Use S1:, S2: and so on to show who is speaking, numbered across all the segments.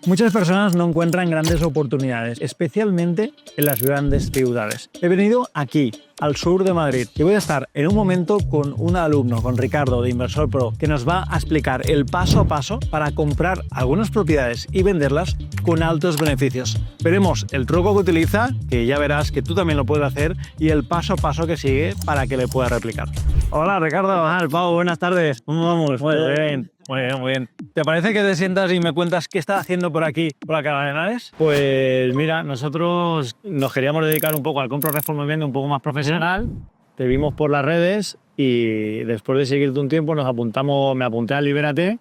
S1: Muchas personas no encuentran grandes oportunidades, especialmente en las grandes ciudades. He venido aquí, al sur de Madrid, y voy a estar en un momento con un alumno, con Ricardo de Inversor Pro, que nos va a explicar el paso a paso para comprar algunas propiedades y venderlas con altos beneficios. Veremos el truco que utiliza, que ya verás que tú también lo puedes hacer, y el paso a paso que sigue para que le puedas replicar. Hola Ricardo, Pau, buenas tardes. ¿Cómo vamos? Muy bien. Muy bien, muy bien. ¿Te parece que te sientas y me cuentas qué estás haciendo por aquí, por Alcalá de Henares?
S2: Pues mira, nosotros nos queríamos dedicar un poco al compra-reforma y venta un poco más profesional. Te vimos por las redes y después de seguirte un tiempo me apunté a Libérate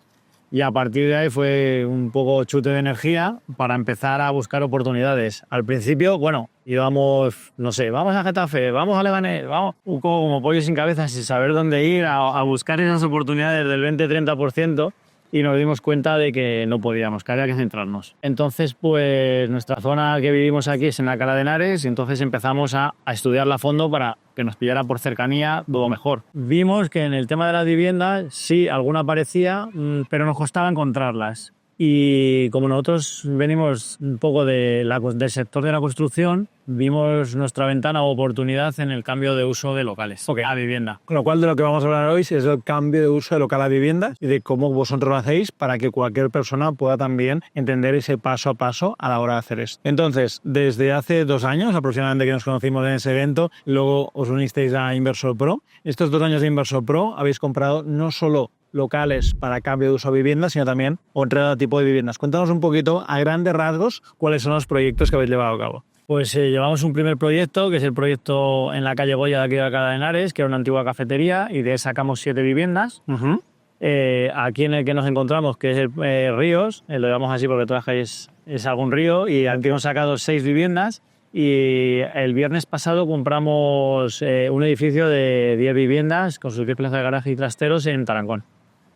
S2: y a partir de ahí fue un poco chute de energía para empezar a buscar oportunidades. Al principio, bueno, íbamos, no sé, vamos a Getafe, vamos a Leganés, vamos un poco como pollo sin cabeza, sin saber dónde ir, a buscar esas oportunidades del 20-30%. Y nos dimos cuenta de que no podíamos, que había que centrarnos. Entonces, pues nuestra zona que vivimos aquí es en Alcalá de Henares y entonces empezamos a estudiarla a fondo para que nos pillara por cercanía todo mejor. Vimos que en el tema de las viviendas sí, alguna aparecía, pero nos costaba encontrarlas. Y como nosotros venimos un poco del sector de la construcción, vimos nuestra ventana o oportunidad en el cambio de uso de locales a vivienda.
S1: Con lo cual, de lo que vamos a hablar hoy es el cambio de uso de local a vivienda y de cómo vosotros lo hacéis para que cualquier persona pueda también entender ese paso a paso a la hora de hacer esto. Entonces, desde hace 2 años aproximadamente que nos conocimos en ese evento, luego os unisteis a Inversor Pro. Estos 2 años de Inversor Pro habéis comprado no solo locales para cambio de uso de vivienda, sino también otro tipo de viviendas. Cuéntanos un poquito, a grandes rasgos, cuáles son los proyectos que habéis llevado a cabo.
S2: Pues llevamos un primer proyecto, que es el proyecto en la calle Goya de aquí de Alcalá de Henares, que era una antigua cafetería, y de ahí sacamos 7 viviendas. Aquí en el que nos encontramos, que es el Ríos, lo llamamos así porque toda la calle es algún río, y aquí hemos sacado 6 viviendas. Y el viernes pasado compramos un edificio de 10 viviendas con sus 10 plazas de garaje y trasteros en Tarancón.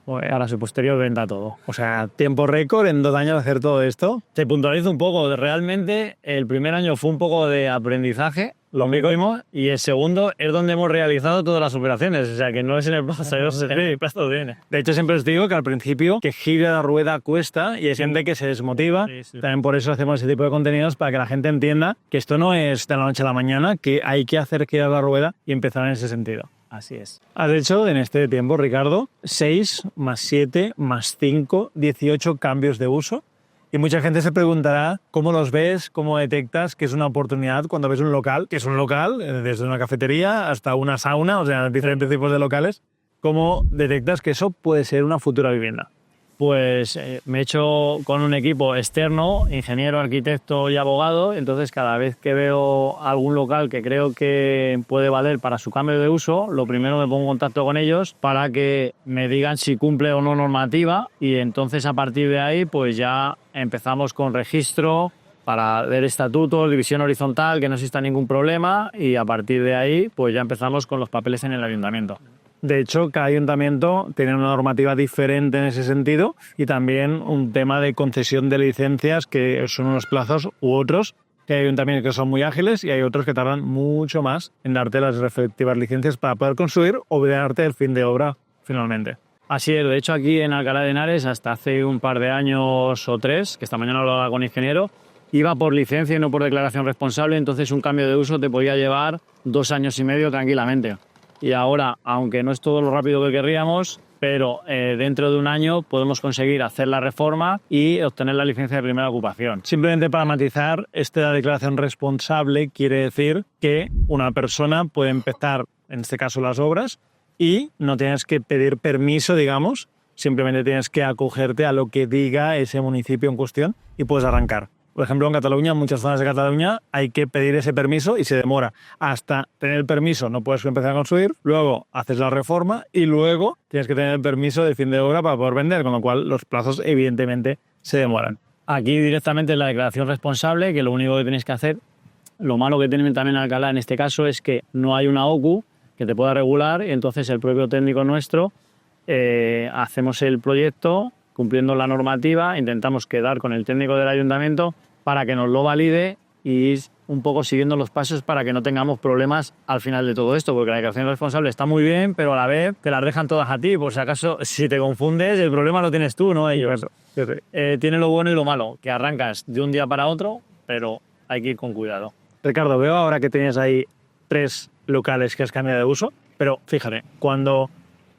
S2: Ahora su posterior venta todo.
S1: O sea, tiempo récord en 2 años de hacer todo esto.
S2: Te puntualizo un poco. Realmente el primer año fue un poco de aprendizaje, lo mismo, y el segundo es donde hemos realizado todas las operaciones. O sea, que no es en el plazo viene.
S1: De hecho, siempre os digo que al principio que gire la rueda cuesta y hay gente que se desmotiva. Sí. También por eso hacemos ese tipo de contenidos, para que la gente entienda que esto no es de la noche a la mañana, que hay que hacer girar la rueda y empezar en ese sentido.
S2: Así es.
S1: Has hecho en este tiempo, Ricardo, 6 más 7 más 5, 18 cambios de uso. Y mucha gente se preguntará cómo los ves, cómo detectas que es una oportunidad cuando ves un local, que es un local, desde una cafetería hasta una sauna, o sea, diferentes tipos de locales. ¿Cómo detectas que eso puede ser una futura vivienda?
S2: Pues me he hecho con un equipo externo, ingeniero, arquitecto y abogado. Entonces, cada vez que veo algún local que creo que puede valer para su cambio de uso, lo primero me pongo en contacto con ellos para que me digan si cumple o no normativa, y entonces a partir de ahí pues ya empezamos con registro para ver estatutos, división horizontal, que no exista ningún problema, y a partir de ahí pues ya empezamos con los papeles en el ayuntamiento.
S1: De hecho, cada ayuntamiento tiene una normativa diferente en ese sentido, y también un tema de concesión de licencias, que son unos plazos u otros, que hay ayuntamientos que son muy ágiles y hay otros que tardan mucho más en darte las respectivas licencias para poder construir o darte el fin de obra finalmente.
S2: Así es. De hecho, aquí en Alcalá de Henares, hasta hace un par de años o 3, que esta mañana lo hablaba con ingeniero, iba por licencia y no por declaración responsable, entonces un cambio de uso te podía llevar 2 años y medio tranquilamente. Y ahora, aunque no es todo lo rápido que querríamos, pero dentro de un año podemos conseguir hacer la reforma y obtener la licencia de primera ocupación.
S1: Simplemente para matizar, esta declaración responsable quiere decir que una persona puede empezar, en este caso, las obras, y no tienes que pedir permiso, digamos, simplemente tienes que acogerte a lo que diga ese municipio en cuestión y puedes arrancar. Por ejemplo, en Cataluña, en muchas zonas de Cataluña, hay que pedir ese permiso y se demora. Hasta tener el permiso no puedes empezar a construir, luego haces la reforma y luego tienes que tener el permiso de fin de obra para poder vender, con lo cual los plazos evidentemente se demoran.
S2: Aquí directamente es la declaración responsable, que lo único que tenéis que hacer, lo malo que tienen también en Alcalá en este caso es que no hay una OCU que te pueda regular, y entonces el propio técnico nuestro hacemos el proyecto cumpliendo la normativa, intentamos quedar con el técnico del ayuntamiento para que nos lo valide y un poco siguiendo los pasos para que no tengamos problemas al final de todo esto, porque la declaración responsable está muy bien, pero a la vez te las dejan todas a ti, por si acaso, si te confundes, el problema lo tienes tú, no ellos. Tiene lo bueno y lo malo, que arrancas de un día para otro, pero hay que ir con cuidado.
S1: Ricardo, veo ahora que tenías ahí 3 locales que has cambiado de uso, pero fíjate, cuando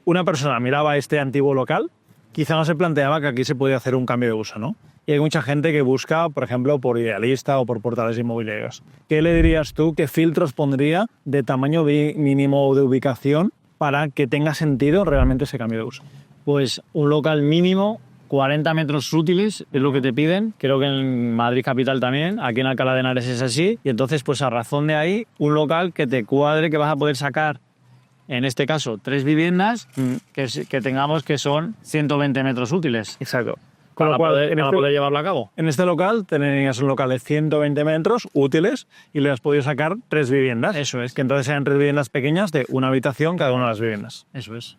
S1: una persona miraba este antiguo local, quizá no se planteaba que aquí se podía hacer un cambio de uso, ¿no? Y hay mucha gente que busca, por ejemplo, por Idealista o por portales inmobiliarios. ¿Qué le dirías tú, qué filtros pondría de tamaño mínimo de ubicación para que tenga sentido realmente ese cambio de uso?
S2: Pues un local mínimo, 40 metros útiles es lo que te piden. Creo que en Madrid Capital también, aquí en Alcalá de Henares es así. Y entonces, pues a razón de ahí, un local que te cuadre, que vas a poder sacar, en este caso, 3 viviendas que tengamos que son 120 metros útiles.
S1: Exacto.
S2: Para poder llevarlo a cabo.
S1: En este local tenías un local de 120 metros útiles y le has podido sacar 3 viviendas.
S2: Eso es.
S1: Que entonces sean 3 viviendas pequeñas de una habitación cada una de las viviendas.
S2: Eso es.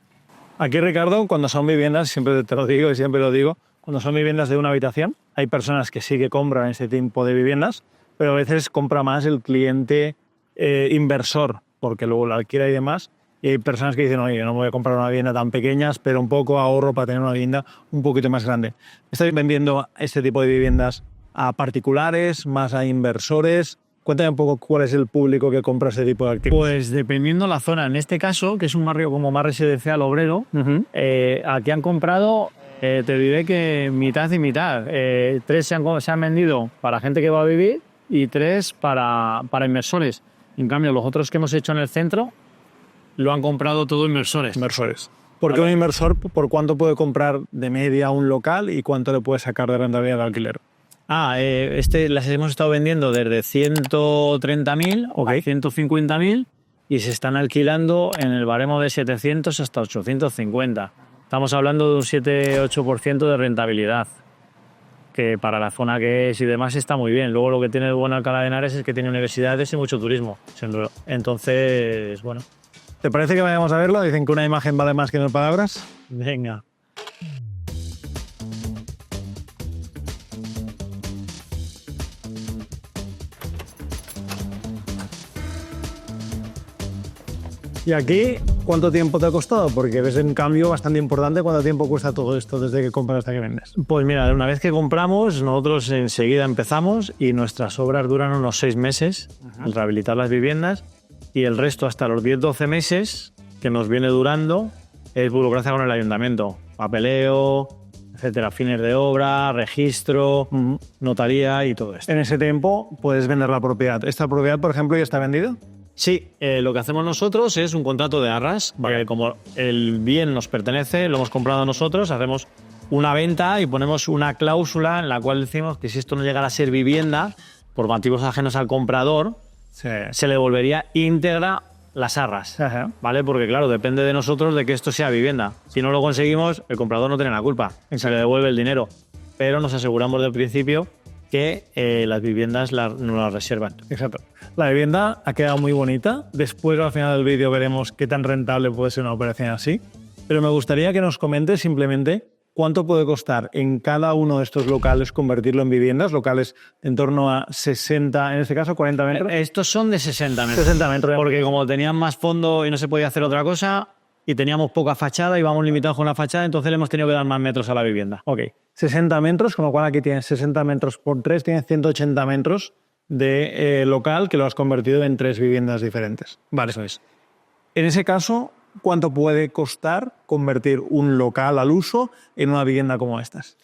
S1: Aquí, Ricardo, cuando son viviendas, siempre te lo digo y siempre lo digo, cuando son viviendas de una habitación, hay personas que sí que compran este tipo de viviendas, pero a veces compra más el cliente inversor, porque luego la alquila y demás. Y hay personas que dicen, oye, yo no me voy a comprar una vivienda tan pequeña, pero un poco ahorro para tener una vivienda un poquito más grande. ¿Estáis vendiendo este tipo de viviendas a particulares, más a inversores? Cuéntame un poco cuál es el público que compra este tipo de activos.
S2: Pues dependiendo la zona. En este caso, que es un barrio como más residencial obrero, aquí han comprado, te diré que mitad y mitad. 3 se han vendido para gente que va a vivir y 3 para inversores. En cambio, los otros que hemos hecho en el centro lo han comprado todo inversores.
S1: Porque un inversor, ¿por cuánto puede comprar de media un local y cuánto le puede sacar de rentabilidad de alquiler?
S2: Las hemos estado vendiendo desde 130.000 a 150.000 y se están alquilando en el baremo de 700 hasta 850. Estamos hablando de un 7-8% de rentabilidad, que para la zona que es y demás está muy bien. Luego lo que tiene el bueno Alcalá de Henares es que tiene universidades y mucho turismo. Entonces, bueno.
S1: ¿Te parece que vayamos a verlo? Dicen que una imagen vale más que 1000 palabras.
S2: Venga.
S1: ¿Y aquí cuánto tiempo te ha costado? Porque ves un cambio bastante importante. ¿Cuánto tiempo cuesta todo esto desde que compras hasta que vendes?
S2: Pues mira, una vez que compramos, nosotros enseguida empezamos y nuestras obras duran unos 6 meses al rehabilitar las viviendas y el resto hasta los 10-12 meses que nos viene durando es burocracia con el ayuntamiento. Papeleo, etcétera, fines de obra, registro, notaría y todo esto.
S1: En ese tiempo puedes vender la propiedad. ¿Esta propiedad, por ejemplo, ya está vendida?
S2: Sí, lo que hacemos nosotros es un contrato de arras, porque como el bien nos pertenece, lo hemos comprado nosotros, hacemos una venta y ponemos una cláusula en la cual decimos que si esto no llegara a ser vivienda, por motivos ajenos al comprador, se le devolvería íntegra las arras, ¿vale? Porque claro, depende de nosotros de que esto sea vivienda. Si no lo conseguimos, el comprador no tiene la culpa, se le devuelve el dinero. Pero nos aseguramos del principio que las viviendas nos las reservan.
S1: Exacto. La vivienda ha quedado muy bonita. Después, al final del vídeo, veremos qué tan rentable puede ser una operación así. Pero me gustaría que nos comentes simplemente cuánto puede costar en cada uno de estos locales convertirlo en viviendas, locales en torno a 60, en este caso 40 metros.
S2: Estos son de 60 metros.
S1: 60 metros.
S2: Porque como tenían más fondo y no se podía hacer otra cosa, y teníamos poca fachada, íbamos limitados con la fachada, entonces le hemos tenido que dar más metros a la vivienda.
S1: Ok, 60 metros, con lo cual aquí tienes 60 metros por 3, tienes 180 metros de local que lo has convertido en 3 viviendas diferentes.
S2: Vale, eso es.
S1: En ese caso, ¿cuánto puede costar convertir un local al uso en una vivienda como estas?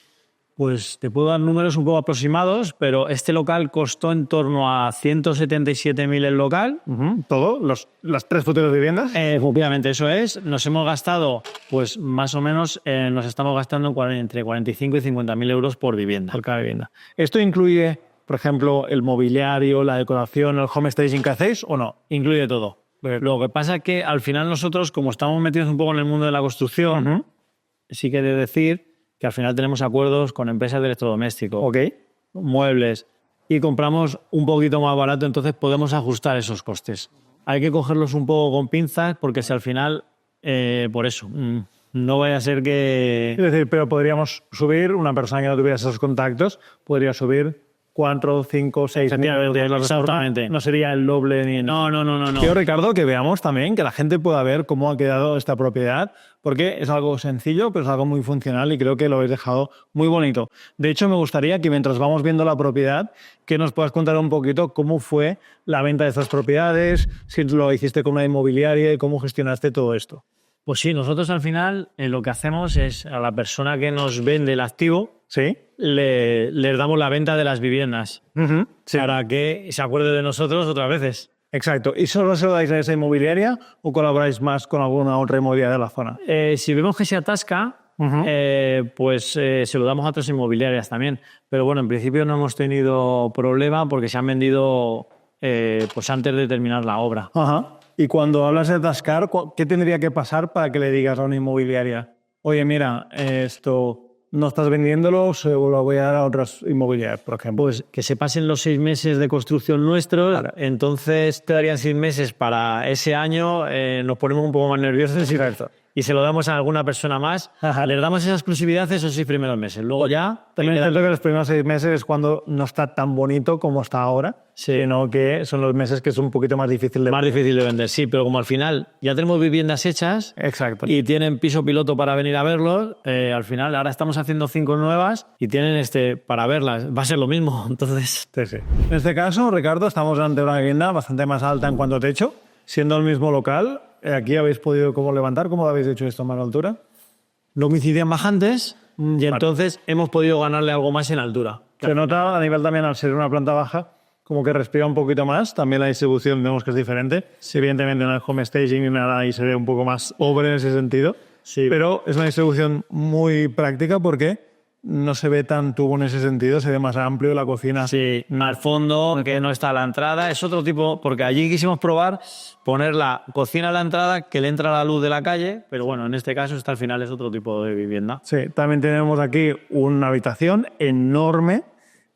S2: Pues te puedo dar números un poco aproximados, pero este local costó en torno a 177.000 el local.
S1: ¿Todo? ¿Las 3 futuras viviendas?
S2: Obviamente, eso es. Nos hemos gastado, pues más o menos, nos estamos gastando entre 45 y 50.000 euros por vivienda.
S1: Por cada vivienda. ¿Esto incluye, por ejemplo, el mobiliario, la decoración, el home staging que hacéis o no?
S2: Incluye todo. Lo que pasa es que al final nosotros, como estamos metidos un poco en el mundo de la construcción, sí que he de decir que al final tenemos acuerdos con empresas de electrodomésticos, muebles, y compramos un poquito más barato, entonces podemos ajustar esos costes. Hay que cogerlos un poco con pinzas porque si al final, por eso, no vaya a ser que...
S1: Es decir, pero podríamos subir, una persona que no tuviera esos contactos, podría subir 4, 5, 6
S2: Exactamente.
S1: No sería el doble ni...
S2: No.
S1: Quiero, Ricardo, que veamos también, que la gente pueda ver cómo ha quedado esta propiedad, porque es algo sencillo, pero es algo muy funcional y creo que lo habéis dejado muy bonito. De hecho, me gustaría que mientras vamos viendo la propiedad, que nos puedas contar un poquito cómo fue la venta de estas propiedades, si lo hiciste con una inmobiliaria y cómo gestionaste todo esto.
S2: Pues sí, nosotros al final lo que hacemos es a la persona que nos vende el activo,
S1: ¿Sí?
S2: les damos la venta de las viviendas
S1: Sí.
S2: para que se acuerde de nosotros otras veces.
S1: Exacto. ¿Y solo se lo dais a esa inmobiliaria o colaboráis más con alguna otra inmobiliaria de la zona?
S2: Si vemos que se atasca, pues se lo damos a otras inmobiliarias también. Pero bueno, en principio no hemos tenido problema porque se han vendido pues antes de terminar la obra.
S1: Ajá. Y cuando hablas de atascar, ¿qué tendría que pasar para que le digas a una inmobiliaria, oye, mira, esto no estás vendiéndolo, se lo voy a dar a otras inmobiliarias, por ejemplo?
S2: Pues que se pasen los 6 meses de construcción nuestros,
S1: Vale.
S2: entonces te darían 6 meses para ese año, nos ponemos un poco más nerviosos y se lo damos a alguna persona más.
S1: Ajá.
S2: Les damos esa exclusividad esos 6 primeros meses. Luego ya...
S1: También es cierto que los primeros 6 meses es cuando no está tan bonito como está ahora, sino que son los meses que es un poquito más difícil de...
S2: Más difícil de vender, sí, pero como al final ya tenemos viviendas hechas
S1: Exacto.
S2: y tienen piso piloto para venir a verlos, al final ahora estamos haciendo 5 nuevas y tienen para verlas. Va a ser lo mismo, entonces...
S1: Sí. En este caso, Ricardo, estamos ante una vivienda bastante más alta en cuanto a techo, siendo el mismo local. Aquí habéis podido cómo levantar, ¿cómo lo habéis hecho esto a más altura?
S2: No coincidían bajantes y entonces hemos podido ganarle algo más en altura.
S1: Se nota a nivel también, al ser una planta baja, como que respira un poquito más. También la distribución vemos que es diferente. Sí, evidentemente no hay home staging ni nada y se ve un poco más pobre en ese sentido.
S2: Sí.
S1: Pero es una distribución muy práctica porque no se ve tan tubo en ese sentido, se ve más amplio la cocina.
S2: Sí, al fondo, que no está a la entrada, es otro tipo, porque allí quisimos probar poner la cocina a la entrada, que le entra la luz de la calle, pero bueno, en este caso al final es otro tipo de vivienda.
S1: Sí, también tenemos aquí una habitación enorme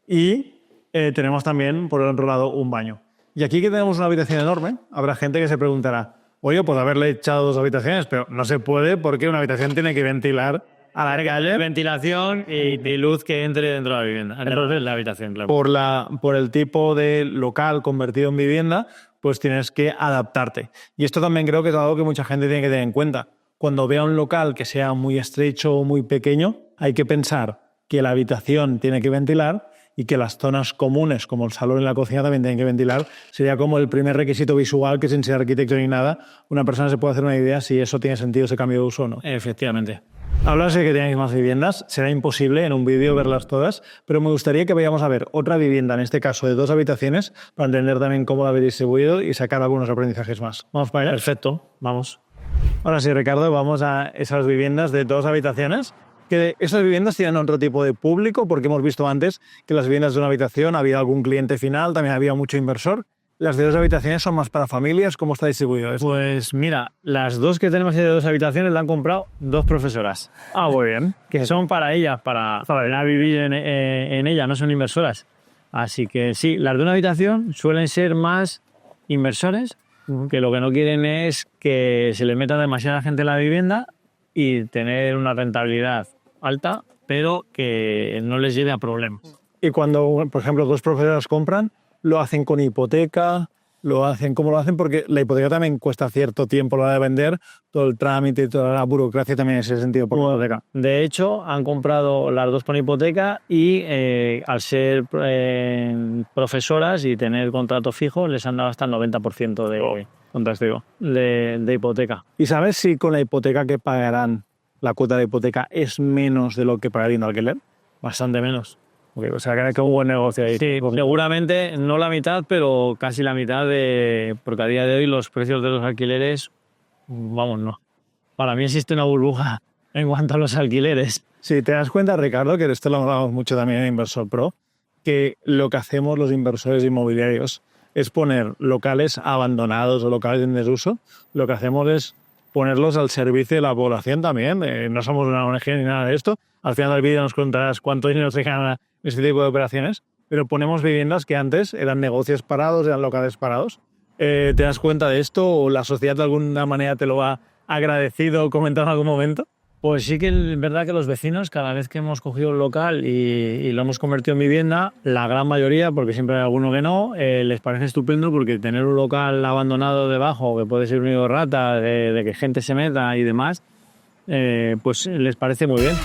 S1: y tenemos también, por el otro lado, un baño. Y aquí que tenemos una habitación enorme, habrá gente que se preguntará, oye, pues haberle echado 2 habitaciones, pero no se puede porque una habitación tiene que ventilar a la calle.
S2: Ventilación y luz que entre dentro de la vivienda, dentro de la habitación, claro.
S1: Por el tipo de local convertido en vivienda, pues tienes que adaptarte. Y esto también creo que es algo que mucha gente tiene que tener en cuenta. Cuando vea un local que sea muy estrecho o muy pequeño, hay que pensar que la habitación tiene que ventilar y que las zonas comunes, como el salón y la cocina, también tienen que ventilar. Sería como el primer requisito visual que, sin ser arquitecto ni nada, una persona se puede hacer una idea si eso tiene sentido, ese cambio de uso o no.
S2: Efectivamente.
S1: Hablas de que tenéis más viviendas, será imposible en un vídeo verlas todas, pero me gustaría que vayamos a ver otra vivienda, en este caso de 2 habitaciones, para entender también cómo la habéis distribuido y sacar algunos aprendizajes más. ¿Vamos para allá?
S2: Perfecto, vamos.
S1: Ahora sí, Ricardo, vamos a esas viviendas de 2 habitaciones. Que esas viviendas tienen otro tipo de público, porque hemos visto antes que las viviendas de una habitación había algún cliente final, también había mucho inversor. Las de 2 habitaciones son más para familias. ¿Cómo está distribuido esto?
S2: Pues mira, las 2 que tenemos de 2 habitaciones la han comprado 2 profesoras.
S1: Ah, muy bien.
S2: Que son para ellas, para venir a vivir en ella, no son inversoras. Así que sí, las de una habitación suelen ser más inversores, que lo que no quieren es que se les meta demasiada gente en la vivienda y tener una rentabilidad alta, pero que no les lleve a problemas.
S1: Y cuando, por ejemplo, 2 profesoras compran, ¿lo hacen con hipoteca? ¿Cómo lo hacen? Porque la hipoteca también cuesta cierto tiempo a la hora de vender, todo el trámite y toda la burocracia también en ese sentido por hipoteca.
S2: De hecho, han comprado las 2 con hipoteca y al ser profesoras y tener contrato fijo, les han dado hasta el 90% de hipoteca.
S1: ¿Y sabes si con la hipoteca que pagarán, la cuota de hipoteca es menos de lo que pagarían alquiler?
S2: Bastante menos.
S1: Okay, o sea, que un buen negocio ahí.
S2: Sí, seguramente no la mitad, pero casi la mitad porque a día de hoy los precios de los alquileres, vamos, no. Para mí existe una burbuja en cuanto a los alquileres.
S1: Sí, te das cuenta, Ricardo, que esto lo hablamos mucho también en Inversor Pro, que lo que hacemos los inversores inmobiliarios es poner locales abandonados o locales en desuso. Lo que hacemos es ponerlos al servicio de la población también. No somos una ONG ni nada de esto. Al final del vídeo nos contarás cuánto dinero se gana este tipo de operaciones, pero ponemos viviendas que antes eran negocios parados, eran locales parados. ¿Te das cuenta de esto o la sociedad de alguna manera te lo ha agradecido o comentado en algún momento?
S2: Pues sí que es verdad que los vecinos, cada vez que hemos cogido un local y lo hemos convertido en vivienda, la gran mayoría, porque siempre hay alguno que no, les parece estupendo porque tener un local abandonado debajo, que puede ser un nido de rata, de que gente se meta y demás, pues les parece muy bien.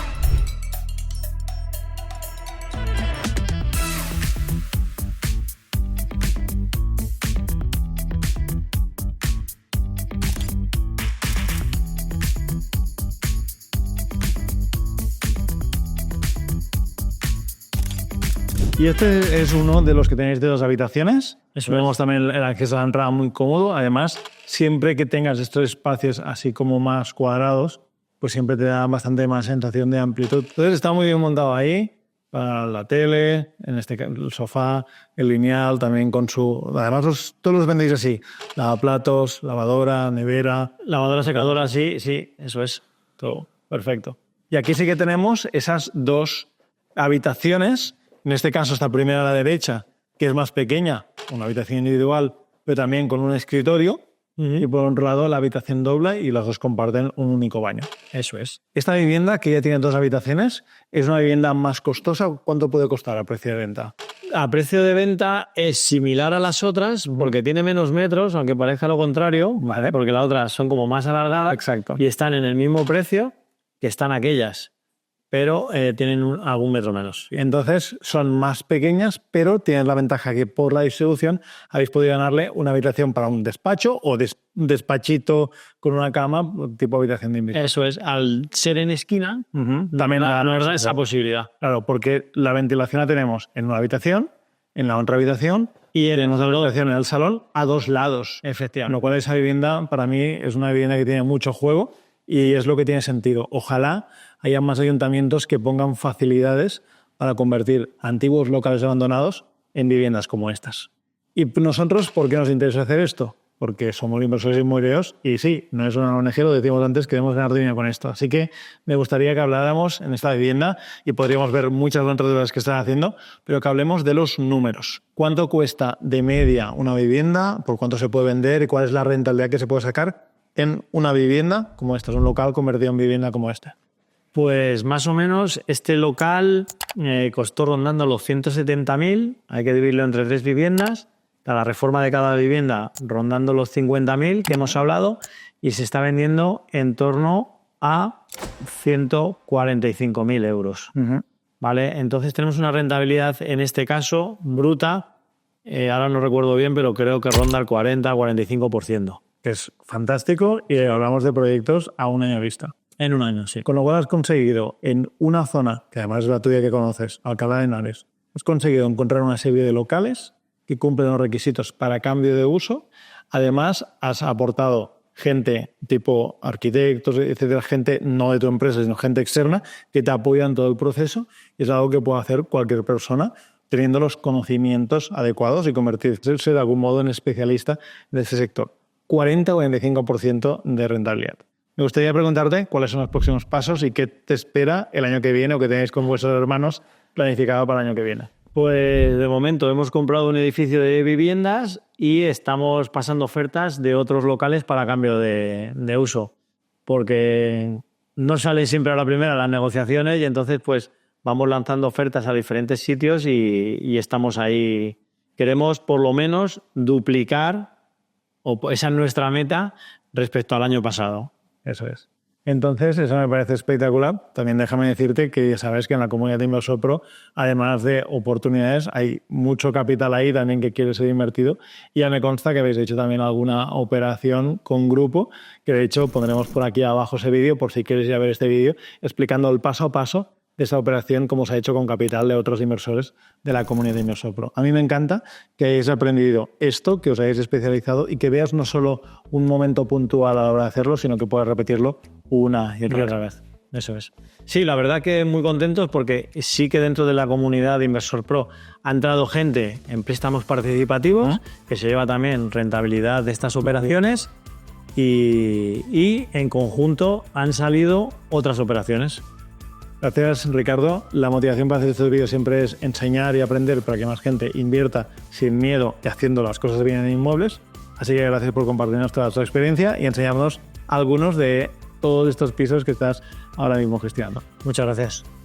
S1: Y este es uno de los que tenéis de 2 habitaciones.
S2: Eso
S1: Vemos
S2: es.
S1: también el acceso a la entrada muy cómodo. Además, siempre que tengas estos espacios así como más cuadrados, pues siempre te da bastante más sensación de amplitud. Entonces está muy bien montado ahí para la tele, en este caso el sofá, el lineal, también con su... Además, todos los vendéis así. Lavaplatos, lavadora, nevera...
S2: Lavadora, secadora, sí, eso es. Todo perfecto.
S1: Y aquí sí que tenemos esas 2 habitaciones. En este caso, esta primera a la derecha, que es más pequeña, una habitación individual, pero también con un escritorio. Y por otro lado, la habitación doble y las 2 comparten un único baño.
S2: Eso es.
S1: Esta vivienda, que ya tiene 2 habitaciones, es una vivienda más costosa. ¿Cuánto puede costar a precio de venta?
S2: A precio de venta es similar a las otras porque tiene menos metros, aunque parezca lo contrario,
S1: Vale.
S2: porque las otras son como más alargadas.
S1: Exacto.
S2: Y están en el mismo precio que están aquellas, pero tienen algún metro menos.
S1: Entonces son más pequeñas, pero tienen la ventaja que por la distribución habéis podido ganarle una habitación para un despacho o despachito con una cama, tipo habitación de invierno.
S2: Eso es, al ser en esquina,
S1: También
S2: nos da esa posibilidad.
S1: Claro, porque la ventilación la tenemos en una habitación, en la otra habitación y en otra habitación en el salón a 2 lados.
S2: Efectivamente.
S1: Lo cual esa vivienda para mí es una vivienda que tiene mucho juego y es lo que tiene sentido. Ojalá haya más ayuntamientos que pongan facilidades para convertir antiguos locales abandonados en viviendas como estas. Y nosotros, ¿por qué nos interesa hacer esto? Porque somos inversores inmobiliarios y sí, no es una ONG, lo decíamos antes, queremos ganar dinero con esto. Así que me gustaría que habláramos en esta vivienda y podríamos ver muchas otras de las que están haciendo, pero que hablemos de los números. ¿Cuánto cuesta de media una vivienda? ¿Por cuánto se puede vender? ¿Y cuál es la rentabilidad que se puede sacar en una vivienda como esta? Es un local convertido en vivienda como este.
S2: Pues más o menos este local costó rondando los 170.000, hay que dividirlo entre 3 viviendas, la reforma de cada vivienda rondando los 50.000 que hemos hablado y se está vendiendo en torno a 145.000 euros. ¿Vale? Entonces tenemos una rentabilidad en este caso bruta, ahora no recuerdo bien, pero creo que ronda el 40-45%.
S1: Que es fantástico y hablamos de proyectos a un año vista.
S2: En un año, sí.
S1: Con lo cual has conseguido en una zona, que además es la tuya que conoces, Alcalá de Henares, has conseguido encontrar una serie de locales que cumplen los requisitos para cambio de uso. Además, has aportado gente tipo arquitectos, etcétera, gente no de tu empresa, sino gente externa que te apoya en todo el proceso. Y es algo que puede hacer cualquier persona teniendo los conocimientos adecuados y convertirse de algún modo en especialista de ese sector. 40 o 45% de rentabilidad. Me gustaría preguntarte cuáles son los próximos pasos y qué te espera el año que viene o que tenéis con vuestros hermanos planificado para el año que viene.
S2: Pues de momento hemos comprado un edificio de viviendas y estamos pasando ofertas de otros locales para cambio de uso, porque no salen siempre a la primera las negociaciones y entonces pues vamos lanzando ofertas a diferentes sitios y estamos ahí. Queremos por lo menos duplicar, o esa es nuestra meta, respecto al año pasado.
S1: Eso es. Entonces, eso me parece espectacular. También déjame decirte que ya sabes que en la comunidad de Inversor Pro, además de oportunidades, hay mucho capital ahí también que quiere ser invertido. Y ya me consta que habéis hecho también alguna operación con grupo, que de hecho pondremos por aquí abajo ese vídeo, por si quieres ir a ver este vídeo, explicando el paso a paso de esa operación, cómo se ha hecho con capital de otros inversores de la comunidad de Inversor Pro. A mí me encanta que hayáis aprendido esto, que os hayáis especializado y que veas no solo un momento puntual a la hora de hacerlo, sino que puedas repetirlo una y otra vez.
S2: Eso es. Sí, la verdad que muy contentos porque sí que dentro de la comunidad de Inversor Pro ha entrado gente en préstamos participativos que se lleva también rentabilidad de estas operaciones y en conjunto han salido otras operaciones.
S1: Gracias, Ricardo. La motivación para hacer estos vídeos siempre es enseñar y aprender para que más gente invierta sin miedo y haciendo las cosas bien en inmuebles. Así que gracias por compartirnos toda tu experiencia y enseñarnos algunos de
S2: todos estos pisos que estás ahora mismo gestionando.
S1: Muchas gracias.